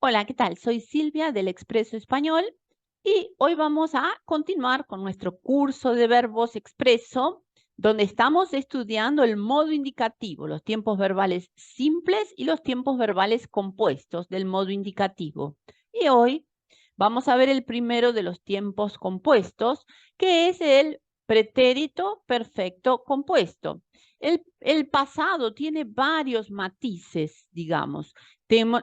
Hola, ¿qué tal? Soy Silvia del Expreso Español y hoy vamos a continuar con nuestro curso de verbos expreso, donde estamos estudiando el modo indicativo, los tiempos verbales simples y los tiempos verbales compuestos del modo indicativo. Y hoy vamos a ver el primero de los tiempos compuestos, que es el pretérito perfecto compuesto. El pasado tiene varios matices, digamos.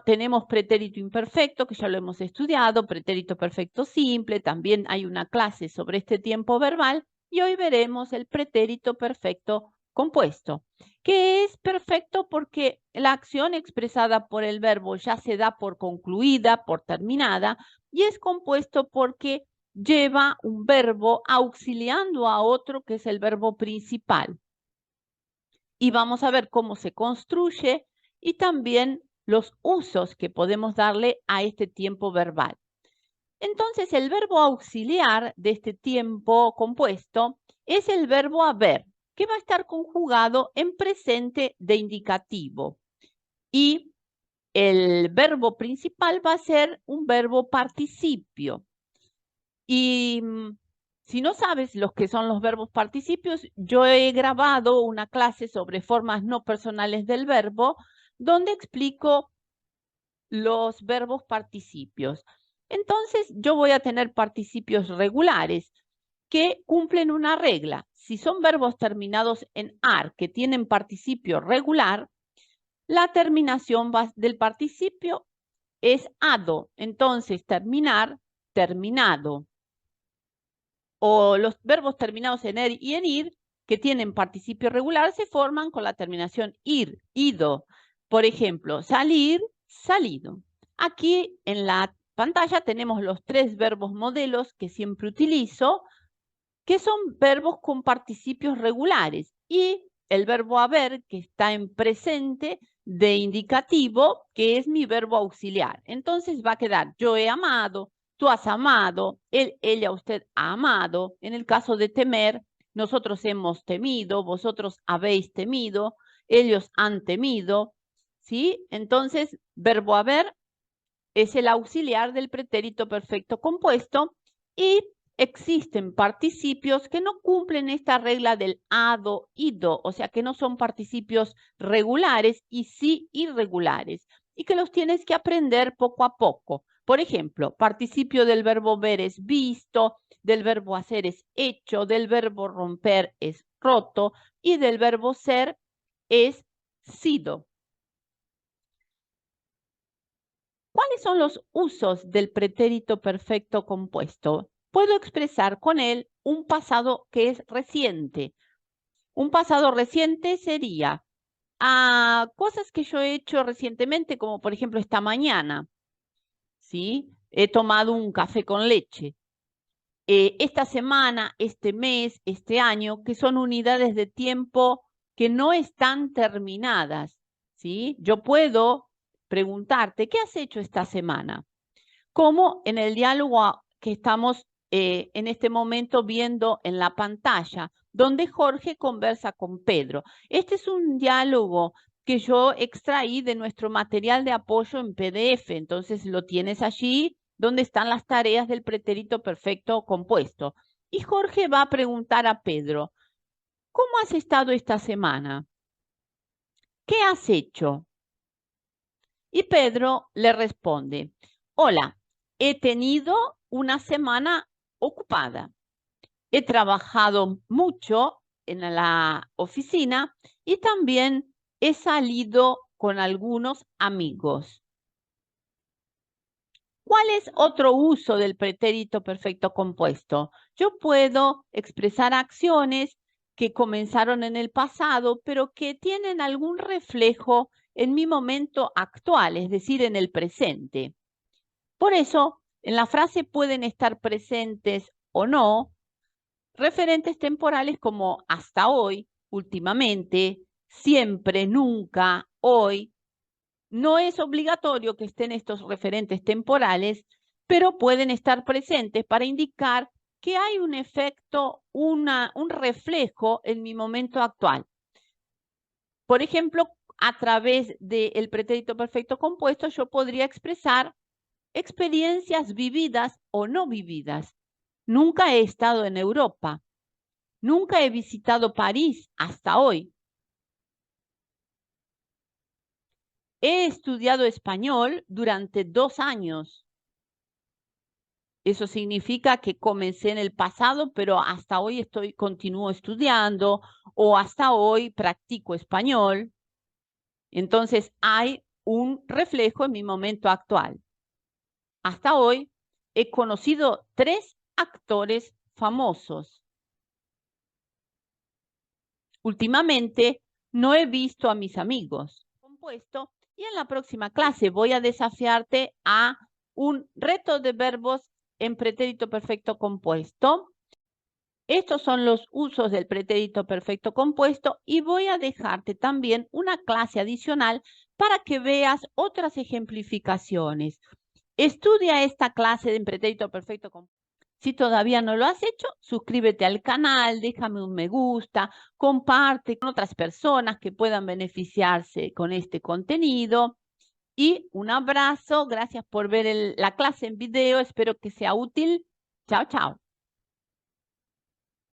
Tenemos pretérito imperfecto, que ya lo hemos estudiado, pretérito perfecto simple, también hay una clase sobre este tiempo verbal, y hoy veremos el pretérito perfecto compuesto, que es perfecto porque la acción expresada por el verbo ya se da por concluida, por terminada, y es compuesto porque lleva un verbo auxiliando a otro que es el verbo principal. Y vamos a ver cómo se construye y también los usos que podemos darle a este tiempo verbal. Entonces, el verbo auxiliar de este tiempo compuesto es el verbo haber, que va a estar conjugado en presente de indicativo. Y el verbo principal va a ser un verbo participio. Y si no sabes los que son los verbos participios, yo he grabado una clase sobre formas no personales del verbo, donde explico los verbos participios. Entonces, yo voy a tener participios regulares que cumplen una regla. Si son verbos terminados en ar, que tienen participio regular, la terminación del participio es ado. Entonces, terminar, terminado. O los verbos terminados en er y en ir, que tienen participio regular, se forman con la terminación ir, ido. Por ejemplo, salir, salido. Aquí en la pantalla tenemos los 3 verbos modelos que siempre utilizo, que son verbos con participios regulares. Y el verbo haber, que está en presente de indicativo, que es mi verbo auxiliar. Entonces va a quedar yo he amado, tú has amado, él, ella, usted ha amado. En el caso de temer, nosotros hemos temido, vosotros habéis temido, ellos han temido, ¿sí? Entonces, verbo haber es el auxiliar del pretérito perfecto compuesto y existen participios que no cumplen esta regla del ado, ido, o sea que no son participios regulares y sí irregulares, y que los tienes que aprender poco a poco. Por ejemplo, participio del verbo ver es visto, del verbo hacer es hecho, del verbo romper es roto y del verbo ser es sido. ¿Cuáles son los usos del pretérito perfecto compuesto? Puedo expresar con él un pasado que es reciente. Un pasado reciente sería cosas que yo he hecho recientemente, como por ejemplo esta mañana, ¿sí? He tomado un café con leche. Esta semana, este mes, este año, que son unidades de tiempo que no están terminadas, ¿sí? Yo puedo preguntarte, ¿qué has hecho esta semana? Como en el diálogo que estamos en este momento viendo en la pantalla, donde Jorge conversa con Pedro. Este es un diálogo que yo extraí de nuestro material de apoyo en PDF, entonces lo tienes allí donde están las tareas del pretérito perfecto compuesto. Y Jorge va a preguntar a Pedro, ¿cómo has estado esta semana? ¿Qué has hecho? Y Pedro le responde, hola, he tenido una semana ocupada. He trabajado mucho en la oficina y también he salido con algunos amigos. ¿Cuál es otro uso del pretérito perfecto compuesto? Yo puedo expresar acciones que comenzaron en el pasado, pero que tienen algún reflejo en mi momento actual, es decir, en el presente. Por eso, en la frase pueden estar presentes o no referentes temporales como hasta hoy, últimamente, siempre, nunca, hoy. No es obligatorio que estén estos referentes temporales, pero pueden estar presentes para indicar que hay un efecto, un reflejo en mi momento actual. Por ejemplo, a través del pretérito perfecto compuesto, yo podría expresar experiencias vividas o no vividas. Nunca he estado en Europa. Nunca he visitado París hasta hoy. He estudiado español durante 2 años. Eso significa que comencé en el pasado, pero hasta hoy continúo estudiando o hasta hoy practico español. Entonces hay un reflejo en mi momento actual. Hasta hoy he conocido 3 actores famosos. Últimamente no he visto a mis amigos. Compuesto, y en la próxima clase voy a desafiarte a un reto de verbos en pretérito perfecto compuesto. Estos son los usos del pretérito perfecto compuesto y voy a dejarte también una clase adicional para que veas otras ejemplificaciones. Estudia esta clase de pretérito perfecto compuesto. Si todavía no lo has hecho, suscríbete al canal, déjame un me gusta, comparte con otras personas que puedan beneficiarse con este contenido. Y un abrazo, gracias por ver la clase en video, espero que sea útil. Chao, chao.